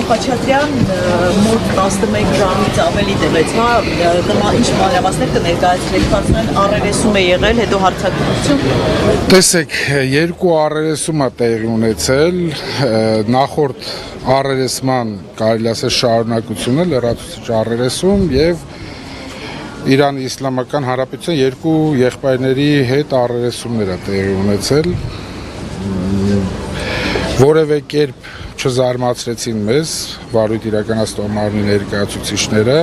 Խաչատրյան մոտ 11 ժամից ավելի տևեց, հա, ինչ մանրամասներ կներկայացրեք, կարծում եմ առերեսում է եղել, հետո հարձակումություն։ Տեսեք, երկու առերեսում է տեղի ունեցել, նախորդ առերեսման կարելի ասել շարունակությունը լրացուցիչ առերեսում եւ Իրանի Իսլամական Հանրապետության երկու եղբայրների հետ առերեսումներ է տեղի ունեցել, որևէ կերպ չզարմացրեցին մեզ վարույթ իրականացնող մարմնի ներկայացուցիչները,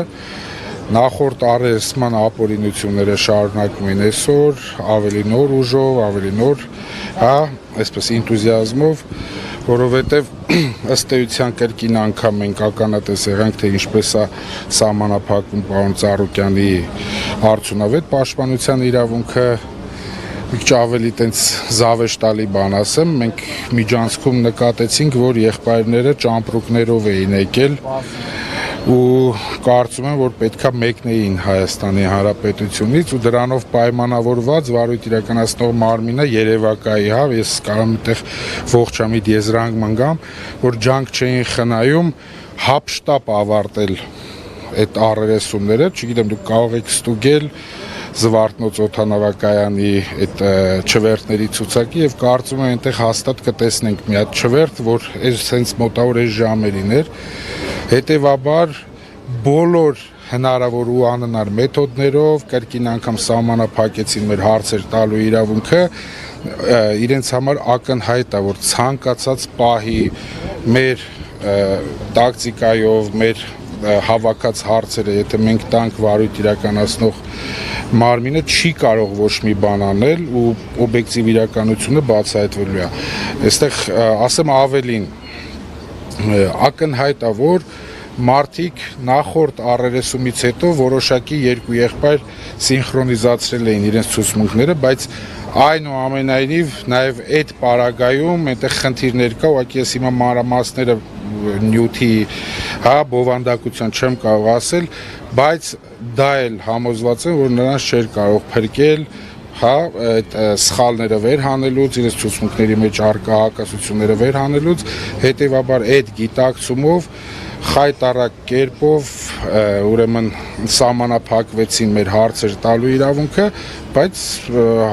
նախորդ առերեսման ապօրինությունները շարունակում են այսօր, ավելի նոր ուժով, ավելի նոր, հա, այսպես ինտուզիազմով, որովհետև ըստ էության կրկին անգամ մենք ականատես եղանք, թե ինչպես է սահմանափակում պարոն Ծառուկյանի արդյունավետ պաշտպանության իրավունքը, մի քիչ ավելի տենց զավեշտալի բան ասեմ, մենք միջանցքում նկատեցինք, որ եղբայրները ճամպրուկներով էին եկել ու կարծում եմ, որ պետքա մեկնեին Հայաստանի Հանրապետությունից ու դրանով պայմանավորված վարույթ իրականացնող մարմինը երևակայի, հա, ես կարող եմ այդտեղ ողջամիտ եզրանք մնգամ, որ ջանք չէին խնայում հապշտապ ավարտել այդ առերեսումները, չգիտեմ, դուք կարող եք ստուգել Զվարթնոց օդանավակայանի այդ չվերթների ցուցակի եւ կարծում եմ այնտեղ հաստատ կտեսնենք մի հատ չվերթ, որ այս sense մոտավոր այս ժամերին էր, հետեւաբար բոլոր հնարավոր ու անհնար մեթոդներով կրկին անգամ սահմանափակեցին մեր հարցեր տալու իրավունքը, իրենց համար ակնհայտ է, որ ցանկացած պահի մեր տակտիկայով, մեր հավաքած հարցերը, եթե մենք տանք վարույթ իրականացնող մարմինը չի կարող ոչ մի բան անել ու օբյեկտիվ իրականությունը բացահայտվելու է։ Այստեղ ասեմ ավելին, ակնհայտ է, որ մարդիկ նախորդ առերեսումից հետո որոշակի երկու եղբայր սինխրոնիզացրել էին իրենց ցուցմունքները, բայց այնուամենայնիվ նաև այդ պարագայում այնտեղ խնդիրներ կա, ուղղակի ես հիմա մանրամասները նյութի, հա, բովանդակության չեմ կարող ասել, բայց դա էլ համոզված եմ, որ նրանց չէր կարող փրկել, հա, այդ սխալները վեր հանելուց, իրենց ցուցմունքների մեջ առկա հակասությունները վեր հանելուց, հետևաբար այդ գիտակցումով խայտարակ կերպով ուրեմն սահմանափակվեցին մեր հարցեր տալու իրավունքը, բայց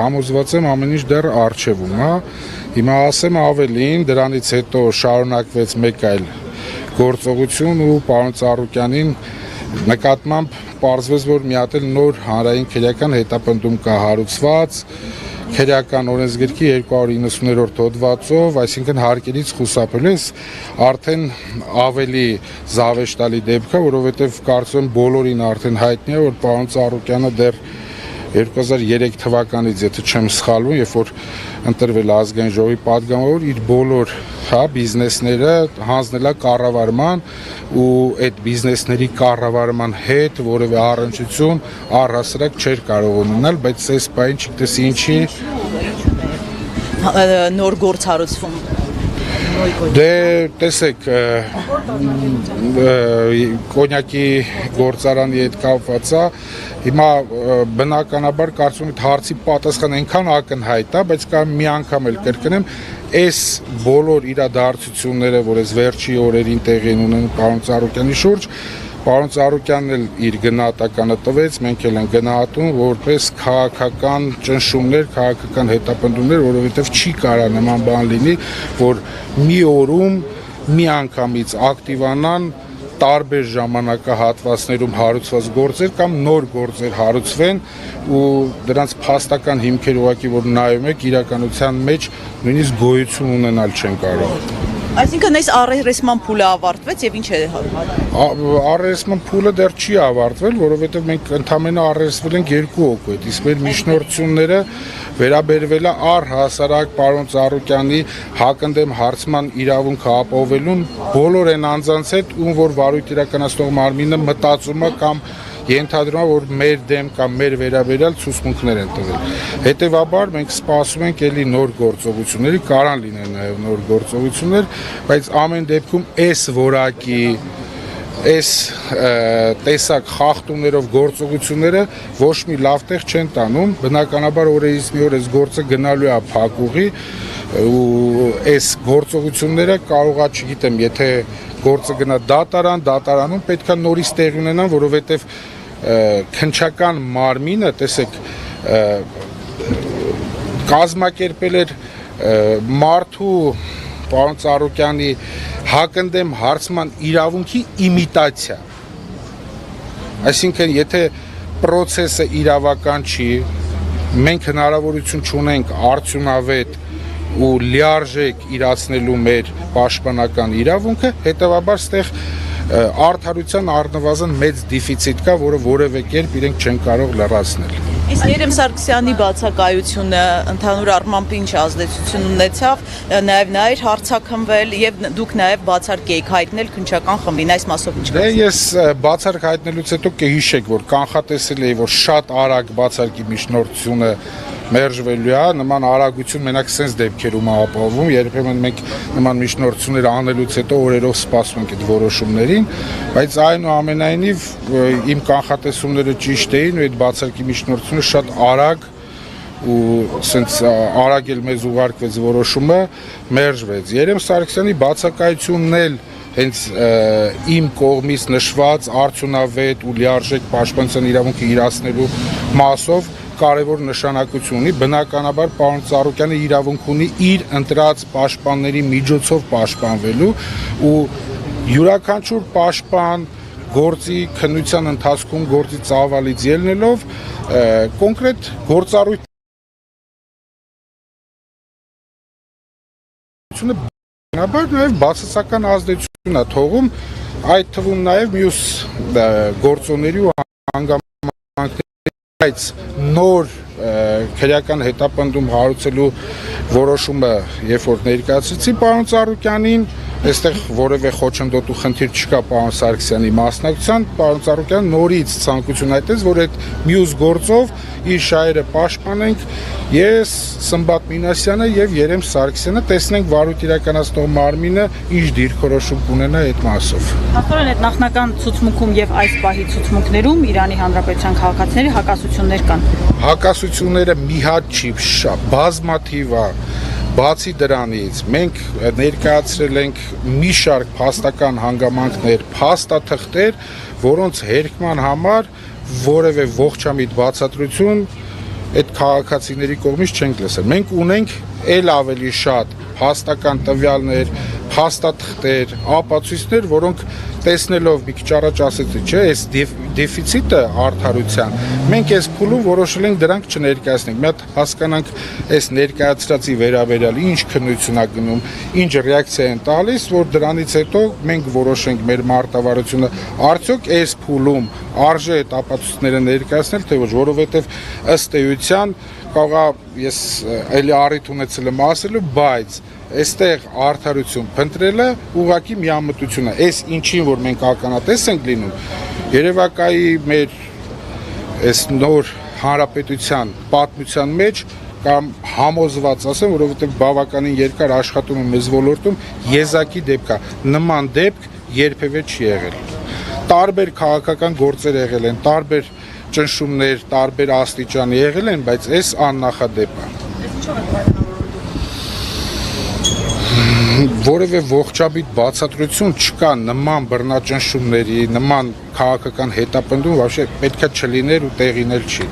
համոզված եմ ամեն ինչ դեռ առջևում, հա, հիմա ասեմ ավելին, դրանից հետո շարունակվեց մեկ այլ գործողություն ու պարոն Ծառուկյանին նկատմամբ պարզվեց, որ մի հատ էլ նոր հանրային քրեական հետապնդում կա հարուցված, քրեական օրենսգրքի 290-րդ հոդվածով, այսինքն հարկերից խուսափելու ես արդեն ավելի զավեշտալի դեպք է, որովհետև կարծում եմ բոլորին արդեն հայտնի է, որ պարոն Ծառուկյանը դեռ 2003 թվականից, եթե չեմ սխալվում, երբ որ ընտրվել ազգային ժողովի պատգամավոր, իր բոլոր, հա, բիզնեսները հանձնել է կառավարման ու այդ բիզնեսների կառավարման հետ որևէ առնչություն առհասարակ չէր կարող ունենալ, բայց այս բանը չգիտես ինչի նոր գործ հարուցվում։ Դե տեսեք, կոնյակի գործարանի հետ կապված է, հիմա բնականաբար կարծում եմ հարցի պատասխանը այնքան ակնհայտ է, բայց կամ մի անգամ էլ կրկնեմ, այս բոլոր իրադարձությունները, որ այս վերջի օրերին տեղի ունեն պարոն Ծառուկյանի շուրջ, պարոն Ծառուկյանն էլ իր գնահատականը տվեց, մենք էլ ենք գնահատում որպես քաղաքական ճնշումներ, քաղաքական հետապնդումներ, որովհետև չի կարող նման բան լինի, որ մի օրում մի անգամից ակտիվանան տարբեր ժամանակահատվածներում հարուցված գործեր կամ նոր գործեր հարուցվեն ու դրանց փաստական հիմքեր ուղղակի որ նայում եք իրականության մեջ նույնիսկ գոյություն ունենալ չեն կարող։ Այսինքն այս առերեսման փուլը ավարտվեց եւ ինչ է առերեսման փուլը դեռ չի ավարտվել, որովհետեւ մենք ընդամենը առերեսվել ենք 2 օգոտ, իսկ մեր միջնորդությունները վերաբերվել է առհասարակ պարոն Ծառուկյանի հակընդդեմ հարցման իրավունքը ապահովելուն բոլոր այն անձանց հետ, ում որ վարույթ իրականացնող մարմինը մտածում է կամ ենթադրում է, որ մեր դեմ կամ մեր վերաբերյալ ցուցմունքներ են տվել։ Հետևաբար մենք սպասում ենք ելի նոր գործողությունների, կարան լինեն նաև նոր գործողություններ, բայց ամեն դեպքում այս որակի այս տեսակ խախտումներով գործողությունները ոչ մի լավ տեղ չեն տանում, բնականաբար օրերից մի օր այս գործը գնալու է փակուղի ու այս գործողությունները կարողա, չգիտեմ, եթե գործը գնա դատարան, դատարանում պետքա նորից տեղի ունենան, որովհետև քննչական մարմինը, տեսեք, կազմակերպել էր մարդու պարոն Ծառուկյանի հակընդդեմ հարցման իրավունքի իմիտացիա։ Այսինքն, եթե պրոցեսը իրավական չի, մենք հնարավորություն չունենք արդյունավետ ու լիարժեք իրացնելու մեր պաշտպանական իրավունքը, հետևաբար ստեղ արդարության առնվազն մեծ դեֆիցիտ կա, որը որևէ կերպ իրենք չեն կարող լրացնել։ Իսկ Երեմ Սարգսյանի բացակայությունը ընդհանուր առմամբ ինչ ազդեցություն ունեցավ, նաև նա էր հարցաքնվել եւ դուք նաև բացառք եք հայտնել քննչական խմբին, այս մասով ինչ Դե ես բացառք հայտնելուց հետո կհիշեք, որ կանխատեսել էի, որ շատ արագ բացարկի միջնորդությունը մերժվելու է, նման արագություն մենակ սենց դեպքերում ապահովում, երբեմն մենք նման միջնորդություններ անելուց հետո օրերով սպասում ենք այդ որոշումներին, բայց այնուամենայնիվ իմ կանխատեսումները ճիշտ էին ու այդ բացարկի միջնորդությունը շատ արագ ու սենց արագ էլ մեզ ուղարկվեց որոշումը մերժվեց։ Երեմ Սարգսյանի բացակայությունն էլ հենց իմ կողմից նշված արդյունավետ ու լիարժեք պաշտպանության իրավունքը իրացնելու մասով կարևոր նշանակություն ունի, բնականաբար պարոն Ծառուկյանը իրավունք ունի իր ընտրած պաշտպանների միջոցով պաշտպանվելու ու յուրաքանչյուր պաշտպան գործի քննության ընթացքում գործի ծավալից ելնելով կոնկրետ գործառույթ բնականաբար նաև բացասական ազդեցություն է թողում, այդ թվում նաև մյուս գործոնների ու հանգամանքների, բայց նոր քրեական հետապնդում հարուցելու որոշումը, երբ որ ներկայացրեցի պարոն Ծառուկյանին, այստեղ որևէ խոչընդոտ ու խնդիր չկա պարոն Սարգսյանի մասնակցությամբ, պարոն Ծառուկյանը նորից ցանկություն հայտնեց, որ այդ մյուս գործով իր շահերը պաշտպանենք, ես Սմբատ Մինասյանը եւ Երեմ Սարգսյանը տեսնենք վարույթ իրականացնող մարմինը ինչ դիրքորոշում կունենա այդ մասով։ Հաստորեն այդ նախնական ցուցմունքում եւ այս պահի ցուցմունքներում Իրանի Հանրապետության քաղաքացիների հակասություններ կան։ Հակասությունները մի հատ չի, բազմաթիվ է։ Բացի դրանից, մենք ներկայացրել ենք մի շարք փաստական հանգամանքներ, փաստաթղթեր, որոնց հերքման համար որևէ ողջամիտ բացատրություն այդ քաղաքացիների կողմից չենք լսել։ Մենք ունենք ել ավելի շատ փաստական տվյալներ, փաստաթղթեր, ապացույցներ, որոնք տեսնելով մի քիչ առաջ ասեցի, չէ, այս դեֆիցիտը արդարության, մենք այս փուլում որոշել ենք դրանք չներկայացնենք։ Մի հատ հասկանանք այս ներկայացրածի վերաբերյալ ինչ քննություն է գնում, ինչ ռեակցիա են տալիս, որ դրանից հետո մենք որոշենք մեր մարտավարությունը արդյոք այս փուլում արժե այդ ապացույցները ներկայացնել, թե ոչ, որովհետև ըստ էության կարող է ես էլի առիթ ունեցել եմ ասելու, բայց այստեղ արդարություն փնտրելը ուղղակի միամտություն է։ Այս ինչին որ մենք ականատես ենք լինում, երևակայի մեր այս նոր հանրապետության պատմության մեջ կամ համոզված ասեմ, որովհետև բավականին երկար աշխատում եմ այս ոլորտում, եզակի դեպք է, նման դեպք երբևէ չի եղել։ Տարբեր քաղաքական գործեր եղել են, տարբեր ճնշումներ, տարբեր աստիճան եղել են, բայց այս աննախադեպ է։ Որևէ ողջամիտ բացատրություն չկա նման բռնաճնշումների, նման քաղաքական հետապնդում, вообще պետքա չլիներ ու տեղին էլ չի։